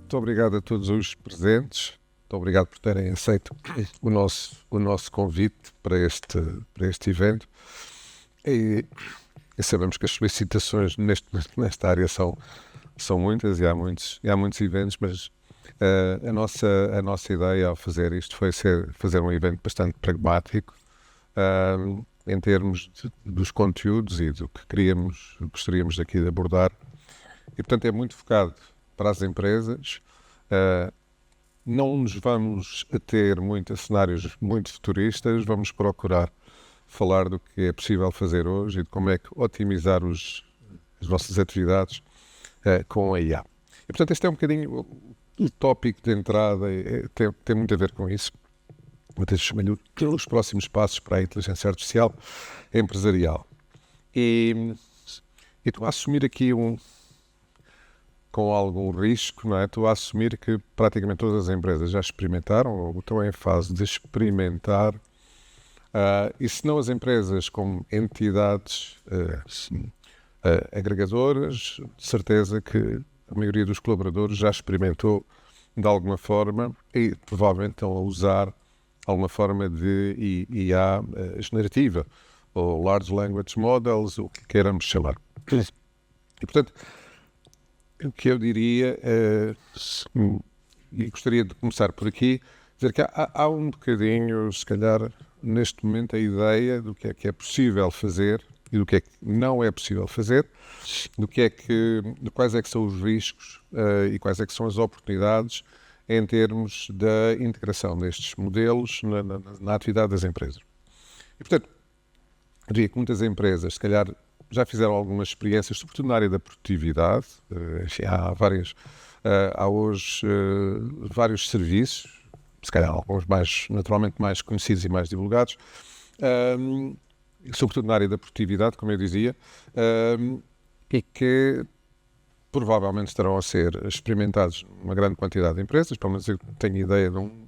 muito obrigado a todos os presentes. Muito obrigado por terem aceito o nosso convite para este evento. E sabemos que as solicitações nesta área são muitas e há muitos eventos, mas a nossa ideia ao fazer isto foi fazer um evento bastante pragmático em termos dos conteúdos e do que gostaríamos aqui de abordar. E, portanto, é muito focado para as empresas. Não nos vamos ter muitos cenários muito futuristas, vamos procurar falar do que é possível fazer hoje e de como é que otimizar as nossas atividades com a IA. E, portanto, este é um bocadinho o tópico de entrada, tem muito a ver com isso. Até chamo-lhe os próximos passos para a inteligência artificial empresarial. E estou a assumir aqui com algum risco, não é? Estou a assumir que praticamente todas as empresas já experimentaram ou estão em fase de experimentar. E se não as empresas como entidades agregadoras, de certeza que a maioria dos colaboradores já experimentou de alguma forma e provavelmente estão a usar alguma forma de IA generativa ou Large Language Models, o que queiramos chamar. E, portanto, o que eu diria, e gostaria de começar por aqui, dizer que há um bocadinho, se calhar, neste momento, a ideia do que é possível fazer e do que é que não é possível fazer, de quais é que são os riscos e quais é que são as oportunidades em termos da integração destes modelos na atividade das empresas. E, portanto, eu diria que muitas empresas, se calhar, já fizeram algumas experiências, sobretudo na área da produtividade. Enfim, há hoje vários serviços, se calhar alguns naturalmente mais conhecidos e mais divulgados, sobretudo na área da produtividade, como eu dizia, e que provavelmente estarão a ser experimentados numa grande quantidade de empresas, pelo menos eu tenho ideia de um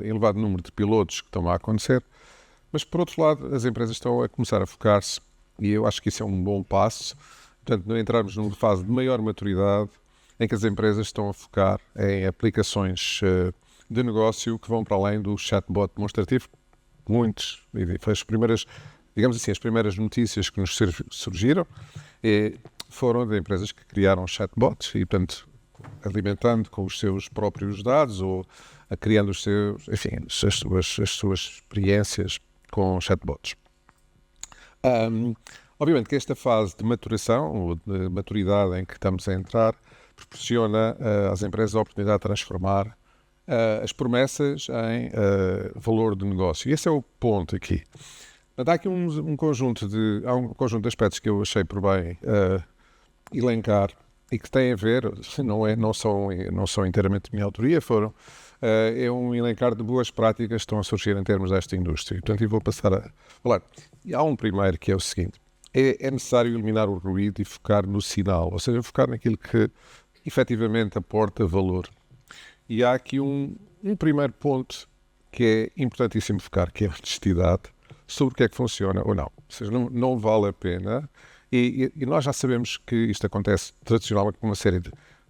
elevado número de pilotos que estão a acontecer, mas por outro lado as empresas estão a começar a focar-se, e eu acho que isso é um bom passo, portanto, não entrarmos numa fase de maior maturidade em que as empresas estão a focar em aplicações de negócio que vão para além do chatbot demonstrativo. Muitos, e foi as primeiras notícias que nos surgiram foram de empresas que criaram chatbots e, portanto, alimentando com os seus próprios dados ou criando as suas experiências com chatbots. Obviamente que esta fase de maturação, ou de maturidade em que estamos a entrar, proporciona às empresas a oportunidade de transformar as promessas em valor de negócio. E esse é o ponto aqui. Há aqui um conjunto de aspectos que eu achei por bem elencar e que têm a ver, não são inteiramente de minha autoria, é um elencar de boas práticas que estão a surgir em termos desta indústria. Portanto, eu vou passar a falar. E há um primeiro que é o seguinte: é necessário eliminar o ruído e focar no sinal, ou seja, focar naquilo que efetivamente aporta valor. E há aqui um primeiro ponto que é importantíssimo focar, que é a honestidade sobre o que é que funciona ou não. Ou seja, não vale a pena. E nós já sabemos que isto acontece tradicionalmente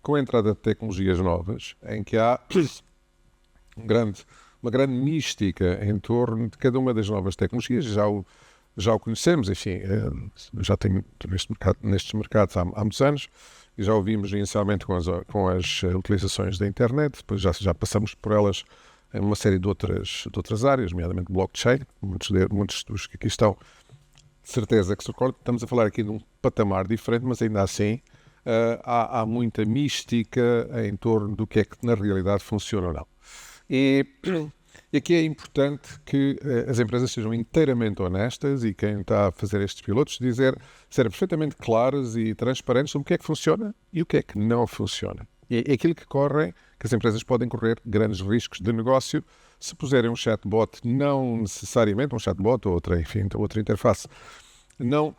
com a entrada de tecnologias novas, em que há uma grande mística em torno de cada uma das novas tecnologias. Já o conhecemos, enfim, já tenho nestes mercados há muitos anos, e já ouvimos inicialmente com as utilizações da internet, depois já passamos por elas em uma série de outras áreas, nomeadamente blockchain, muitos dos que aqui estão, de certeza que se recordam. Estamos a falar aqui de um patamar diferente, mas ainda assim há muita mística em torno do que é que na realidade funciona ou não. E aqui é importante que as empresas sejam inteiramente honestas e quem está a fazer estes pilotos serem perfeitamente claras e transparentes sobre o que é que funciona e o que é que não funciona. E é aquilo que as empresas podem correr grandes riscos de negócio se puserem um chatbot, não necessariamente um chatbot ou outra interface, não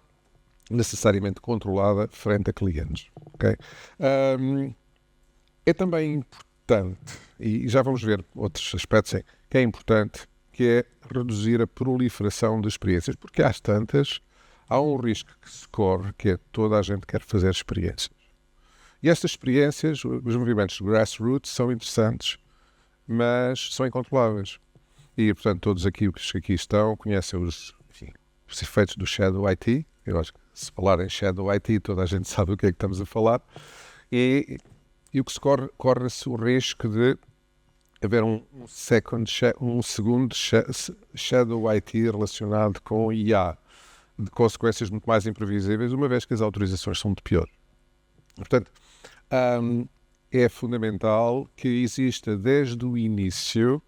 necessariamente controlada frente a clientes. Okay? É também importante, e já vamos ver outros aspectos que é importante, que é reduzir a proliferação de experiências, porque às tantas há um risco que se corre, que é toda a gente quer fazer experiências. E estas experiências, os movimentos grassroots, são interessantes, mas são incontroláveis. E, portanto, todos aqui os que aqui estão conhecem os efeitos do Shadow IT. Eu acho que se falar em Shadow IT, toda a gente sabe o que é que estamos a falar. E o que se corre-se o risco de haver um segundo Shadow IT relacionado com IA, de consequências muito mais imprevisíveis, uma vez que as autorizações são de pior. Portanto, é fundamental que exista desde o início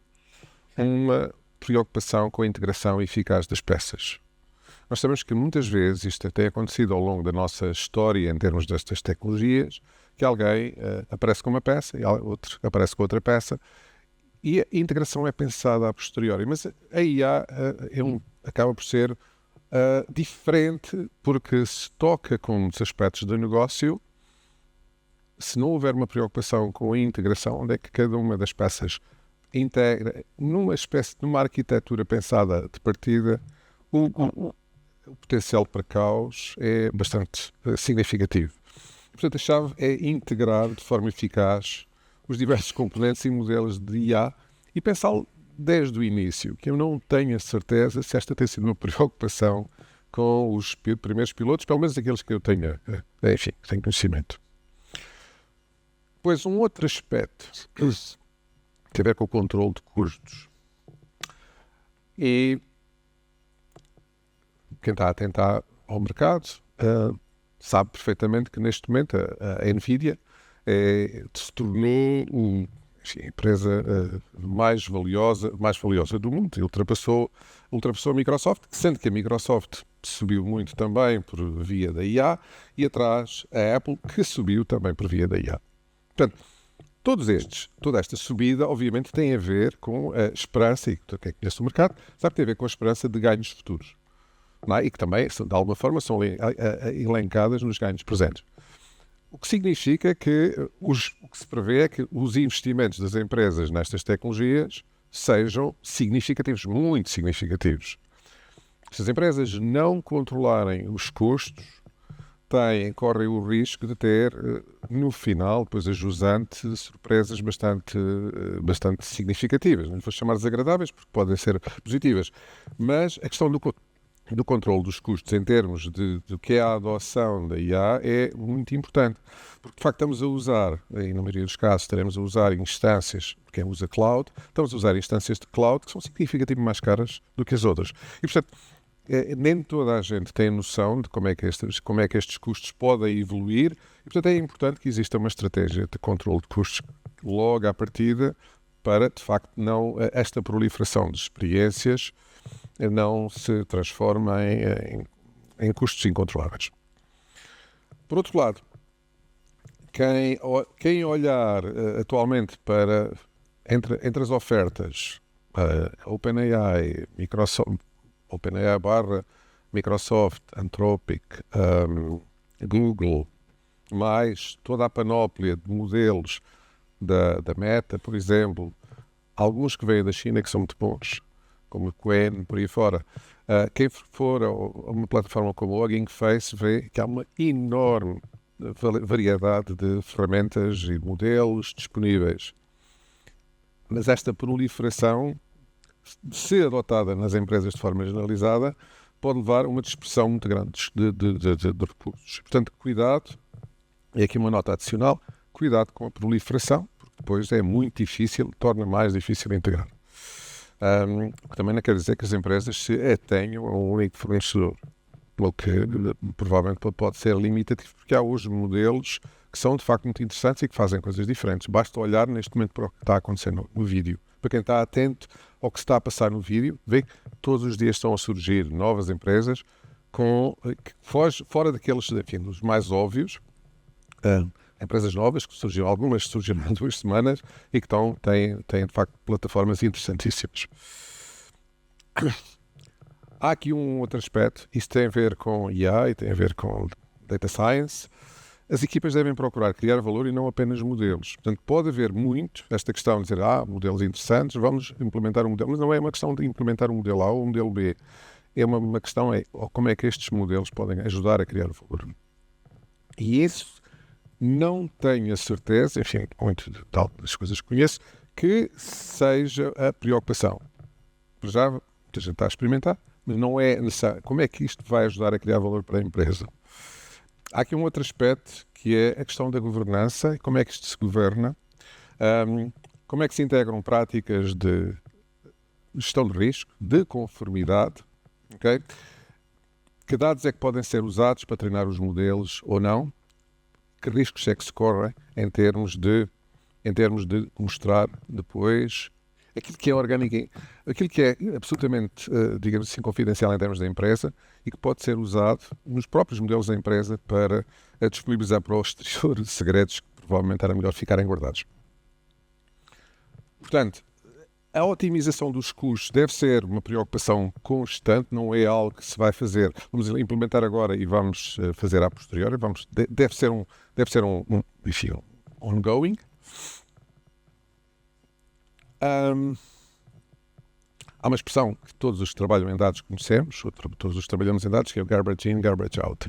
uma preocupação com a integração eficaz das peças. Nós sabemos que muitas vezes, isto tem acontecido ao longo da nossa história em termos destas tecnologias, que alguém aparece com uma peça e outro aparece com outra peça, e a integração é pensada a posteriori. Mas a IA acaba por ser diferente, porque se toca com muitos aspectos do negócio. Se não houver uma preocupação com a integração, onde é que cada uma das peças integra, numa arquitetura pensada de partida, o potencial para caos é bastante significativo. Portanto, a chave é integrar de forma eficaz os diversos componentes e modelos de IA e pensá-lo desde o início, que eu não tenho a certeza se esta tem sido uma preocupação com os primeiros pilotos, pelo menos aqueles que eu tenho, tenho conhecimento. Depois, um outro aspecto tem a ver com o controle de custos. E quem está atento ao mercado sabe perfeitamente que neste momento a NVIDIA se tornou a empresa mais valiosa do mundo. Ultrapassou a Microsoft, sendo que a Microsoft subiu muito também por via da IA, e atrás a Apple, que subiu também por via da IA. Portanto, toda esta subida, obviamente, tem a ver com a esperança, e quem conhece o mercado sabe que tem a ver com a esperança de ganhos futuros. Não é? E que também, de alguma forma, são elencadas nos ganhos presentes. O que significa que o que se prevê é que os investimentos das empresas nestas tecnologias sejam significativos, muito significativos. Se as empresas não controlarem os custos, correm o risco de ter, no final, depois a jusante, surpresas bastante significativas. Não lhe vou chamar desagradáveis, porque podem ser positivas. Mas a questão do controle dos custos em termos do que é a adoção da IA é muito importante. Porque, de facto, estamos a usar, e na maioria dos casos estaremos a usar instâncias, quem usa cloud, estamos a usar instâncias de cloud que são significativamente mais caras do que as outras. E, portanto, nem toda a gente tem noção de como é que estes custos podem evoluir, e, portanto, é importante que exista uma estratégia de controle de custos logo à partida para, de facto, esta proliferação de experiências não se transforme em custos incontroláveis. Por outro lado, quem olhar atualmente para entre as ofertas OpenAI, Microsoft, Anthropic, Google, mais toda a panóplia de modelos da Meta, por exemplo, alguns que vêm da China que são muito bons, como o Qwen, por aí fora. Quem for a uma plataforma como o Hugging Face vê que há uma enorme variedade de ferramentas e modelos disponíveis. Mas esta proliferação, se adotada nas empresas de forma generalizada, pode levar a uma dispersão muito grande de recursos. Portanto, cuidado, e aqui uma nota adicional, cuidado com a proliferação, porque depois é muito difícil, torna mais difícil integrar. O que também não quer dizer que as empresas se atenham a um único fornecedor, o que provavelmente pode ser limitativo, porque há hoje modelos que são de facto muito interessantes e que fazem coisas diferentes. Basta olhar neste momento para o que está acontecendo no vídeo. Para quem está atento ao que se está a passar no vídeo, vê que todos os dias estão a surgir novas empresas fora daqueles, enfim, dos mais óbvios, empresas novas que surgiram, algumas surgiram há 2 semanas e que têm de facto plataformas interessantíssimas. Há aqui um outro aspecto, isso tem a ver com IA e tem a ver com Data Science. As equipas devem procurar criar valor e não apenas modelos. Portanto, pode haver muito esta questão de dizer, modelos interessantes, vamos implementar um modelo. Mas não é uma questão de implementar um modelo A ou um modelo B. É uma questão como é que estes modelos podem ajudar a criar valor. E isso não tenho a certeza, enfim, muito das coisas que conheço, que seja a preocupação. Já muita gente está a experimentar, mas não é necessário. Como é que isto vai ajudar a criar valor para a empresa? Há aqui um outro aspecto que é a questão da governança e como é que isto se governa, como é que se integram práticas de gestão de risco, de conformidade, ok? Que dados é que podem ser usados para treinar os modelos ou não? Que riscos é que se correm em termos de mostrar depois aquilo que é orgânico, aquilo que é absolutamente, digamos assim, confidencial em termos da empresa e que pode ser usado nos próprios modelos da empresa para disponibilizar para o exterior segredos que provavelmente era melhor ficarem guardados. Portanto, a otimização dos custos deve ser uma preocupação constante, não é algo que se vai fazer, vamos implementar agora e vamos fazer a posteriori, deve ser enfim, ongoing. Há uma expressão que todos os que trabalham em dados conhecemos, todos os que trabalhamos em dados, que é o garbage in, garbage out.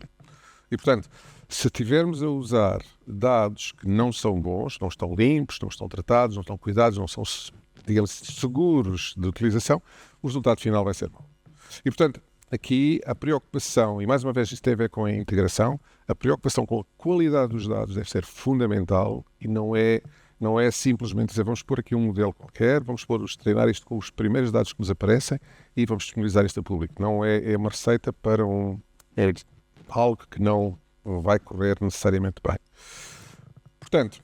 E, portanto, se tivermos a usar dados que não são bons, não estão limpos, não estão tratados, não estão cuidados, não são, digamos, seguros de utilização, o resultado final vai ser mau. E, portanto, aqui a preocupação, e mais uma vez isto tem a ver com a integração, a preocupação com a qualidade dos dados deve ser fundamental e não é simplesmente dizer vamos pôr aqui um modelo qualquer, vamos treinar isto com os primeiros dados que nos aparecem e vamos disponibilizar isto a público. Não é uma receita para algo que não vai correr necessariamente bem. Portanto,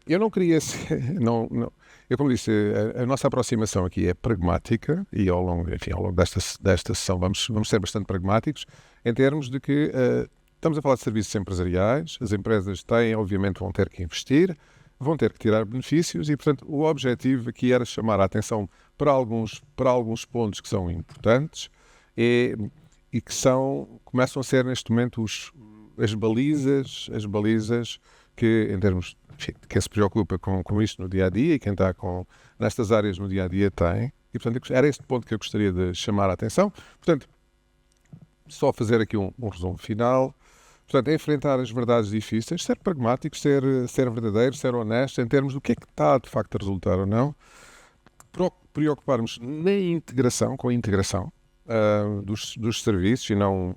eu não queria ser... eu, como disse, a nossa aproximação aqui é pragmática e ao longo desta sessão vamos ser bastante pragmáticos em termos de que estamos a falar de serviços empresariais, as empresas obviamente vão ter que investir, vão ter que tirar benefícios e, portanto, o objetivo aqui era chamar a atenção para alguns pontos que são importantes e que começam a ser neste momento as balizas que, em termos, enfim, quem se preocupa com isto no dia-a-dia e quem está nestas áreas no dia-a-dia tem. E, portanto, era este ponto que eu gostaria de chamar a atenção. Portanto, só fazer aqui um resumo final. Portanto, enfrentar as verdades difíceis, ser pragmático, ser verdadeiro, ser honesto em termos do que é que está de facto a resultar ou não. Preocuparmos com a integração dos serviços e não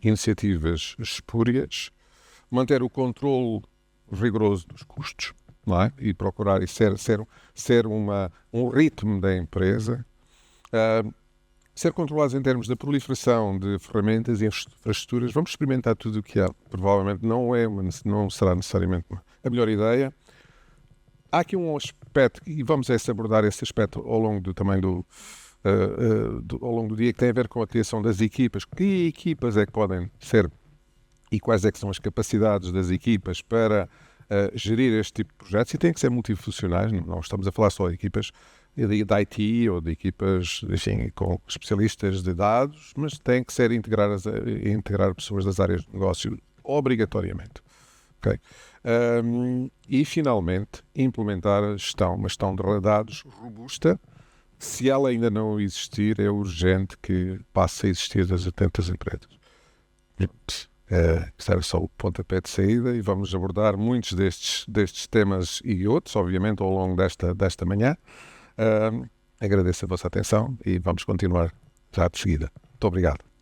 iniciativas espúrias. Manter o controle rigoroso dos custos, não é? E procurar ser um ritmo da empresa. Ser controlados em termos da proliferação de ferramentas e infraestruturas. Vamos experimentar tudo o que há. Provavelmente não será necessariamente a melhor ideia. Há aqui um aspecto, e vamos abordar esse aspecto ao longo ao longo do dia, que tem a ver com a criação das equipas. Que equipas é que podem ser e quais é que são as capacidades das equipas para gerir este tipo de projetos? E têm que ser multifuncionais, não estamos a falar só de equipas de IT ou de equipas, enfim, com especialistas de dados, mas têm que ser integrar pessoas das áreas de negócio obrigatoriamente. Okay? E, finalmente, implementar uma gestão de dados robusta. Se ela ainda não existir, é urgente que passe a existir das atentas empresas. Isto era só o pontapé de saída e vamos abordar muitos destes temas e outros, obviamente, ao longo desta manhã. Agradeço a vossa atenção e vamos continuar já de seguida. Muito obrigado.